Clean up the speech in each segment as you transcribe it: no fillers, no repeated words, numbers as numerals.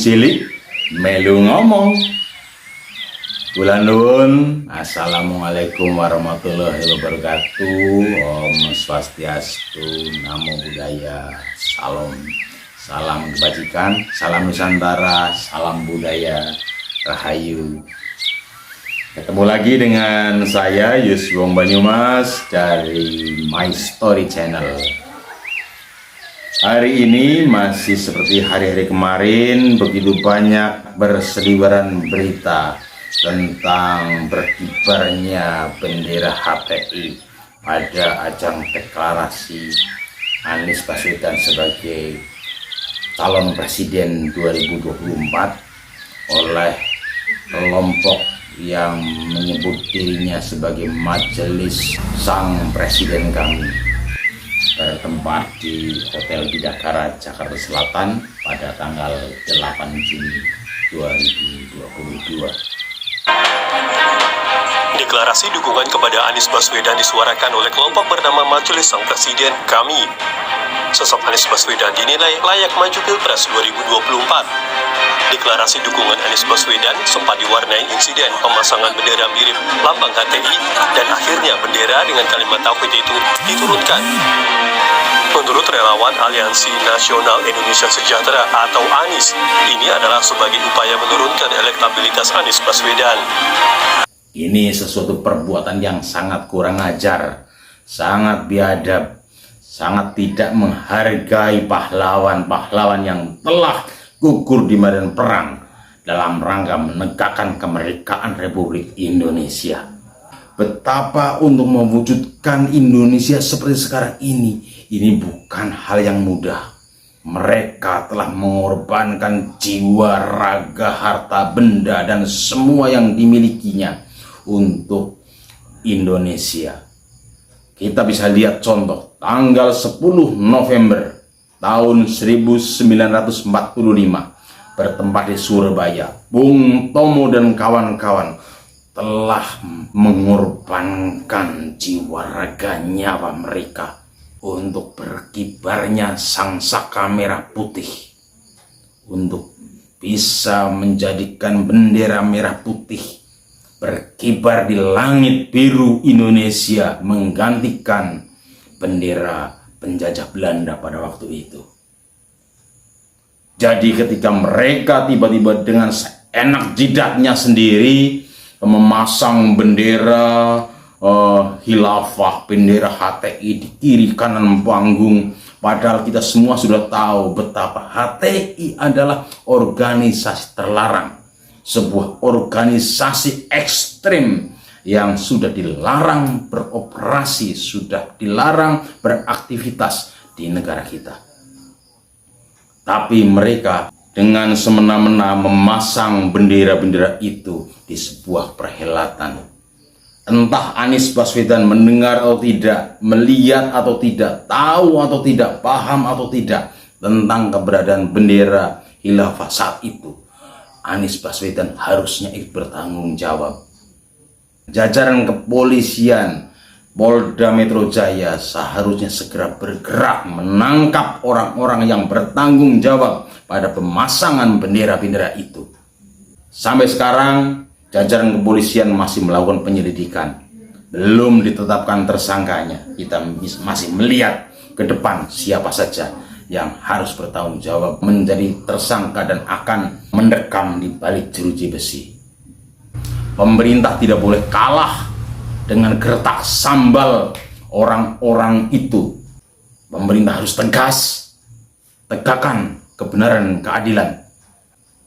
cilik melu ngomong. Kula nuwun, assalamualaikum warahmatullahi wabarakatuh. Om Swastiastu, Namo Buddhaya, salam kebajikan, salam Nusantara, salam budaya, rahayu. Ketemu lagi dengan saya Yuswong Banyumas dari My Story Channel. Hari ini masih seperti hari-hari kemarin, begitu banyak berseliweran berita tentang berkibarnya bendera HTI pada ajang deklarasi Anies Baswedan sebagai calon presiden 2024 oleh kelompok yang menyebut dirinya sebagai Majelis Sang Presiden Kami, bertempat di Hotel Bidakara, Jakarta Selatan pada tanggal 8 Juni 2022. Deklarasi dukungan kepada Anies Baswedan disuarakan oleh kelompok bernama Majelis Sang Presiden Kami. Sosok Anies Baswedan dinilai layak maju Pilpres 2024. Deklarasi dukungan Anies Baswedan sempat diwarnai insiden pemasangan bendera mirip lambang HTI dan akhirnya bendera dengan kalimat tauhid itu diturunkan. Menurut relawan Aliansi Nasional Indonesia Sejahtera atau ANIS, ini adalah sebagai upaya menurunkan elektabilitas Anies Baswedan. Ini sesuatu perbuatan yang sangat kurang ajar, sangat biadab, sangat tidak menghargai pahlawan-pahlawan yang telah gugur di medan perang dalam rangka menegakkan kemerdekaan Republik Indonesia. Betapa untuk mewujudkan Indonesia seperti sekarang ini bukan hal yang mudah. Mereka telah mengorbankan jiwa, raga, harta, benda, dan semua yang dimilikinya untuk Indonesia. Kita bisa lihat contoh tanggal 10 November tahun 1945 bertempat di Surabaya. Bung Tomo dan kawan-kawan telah mengorbankan jiwa, raga, nyawa mereka untuk berkibarnya sangsaka merah putih, untuk bisa menjadikan bendera merah putih berkibar di langit biru Indonesia, menggantikan bendera penjajah Belanda pada waktu itu. Jadi ketika mereka tiba-tiba dengan seenak jidatnya sendiri memasang bendera khilafah, bendera HTI di kiri kanan panggung, padahal kita semua sudah tahu betapa HTI adalah organisasi terlarang, sebuah organisasi ekstrim yang sudah dilarang beroperasi, sudah dilarang beraktivitas di negara kita. Tapi mereka dengan semena-mena memasang bendera-bendera itu di sebuah perhelatan. Entah Anies Baswedan mendengar atau tidak, melihat atau tidak, tahu atau tidak, paham atau tidak tentang keberadaan bendera khilafah saat itu, Anies Baswedan harusnya ikut bertanggung jawab. Jajaran kepolisian Polda Metro Jaya seharusnya segera bergerak menangkap orang-orang yang bertanggung jawab pada pemasangan bendera-bendera itu. Sampai sekarang jajaran kepolisian masih melakukan penyelidikan, belum ditetapkan tersangkanya. Kita masih melihat ke depan siapa saja yang harus bertanggung jawab menjadi tersangka dan akan mendekam di balik jeruji besi. Pemerintah tidak boleh kalah dengan gertak sambal orang-orang itu. Pemerintah harus tegas, tegakkan kebenaran, keadilan.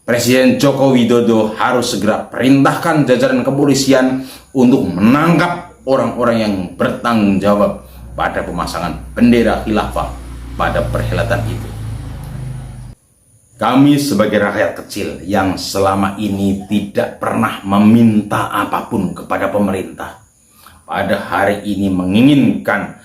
Presiden Joko Widodo harus segera perintahkan jajaran kepolisian untuk menangkap orang-orang yang bertanggung jawab pada pemasangan bendera khilafah pada perhelatan itu. Kami sebagai rakyat kecil yang selama ini tidak pernah meminta apapun kepada pemerintah, pada hari ini menginginkan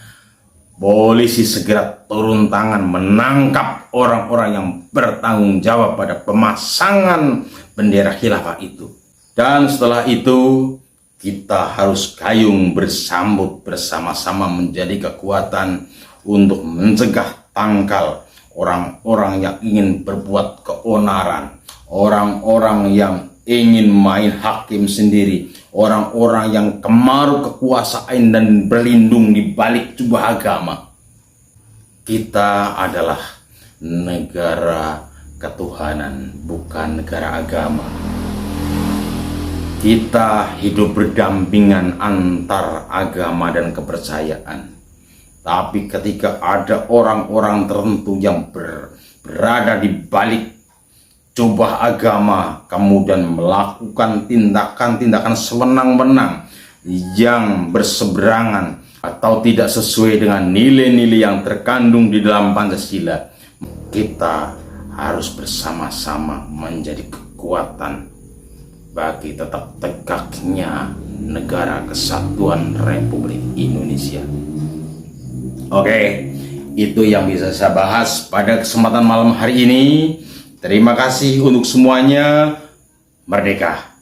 polisi segera turun tangan menangkap orang-orang yang bertanggung jawab pada pemasangan bendera khilafah itu. Dan setelah itu kita harus gayung bersambut bersama-sama menjadi kekuatan untuk mencegah tangkal orang-orang yang ingin berbuat keonaran, orang-orang yang ingin main hakim sendiri, orang-orang yang kemaru kekuasaan dan berlindung di balik jubah agama. Kita adalah negara ketuhanan, bukan negara agama. Kita hidup berdampingan antar agama dan kepercayaan. Tapi ketika ada orang-orang tertentu yang berada di balik jubah agama, kemudian melakukan tindakan-tindakan sewenang-wenang yang berseberangan atau tidak sesuai dengan nilai-nilai yang terkandung di dalam Pancasila, kita harus bersama-sama menjadi kekuatan bagi tetap tegaknya negara kesatuan Republik Indonesia. Oke, itu yang bisa saya bahas pada kesempatan malam hari ini. Terima kasih untuk semuanya. Merdeka!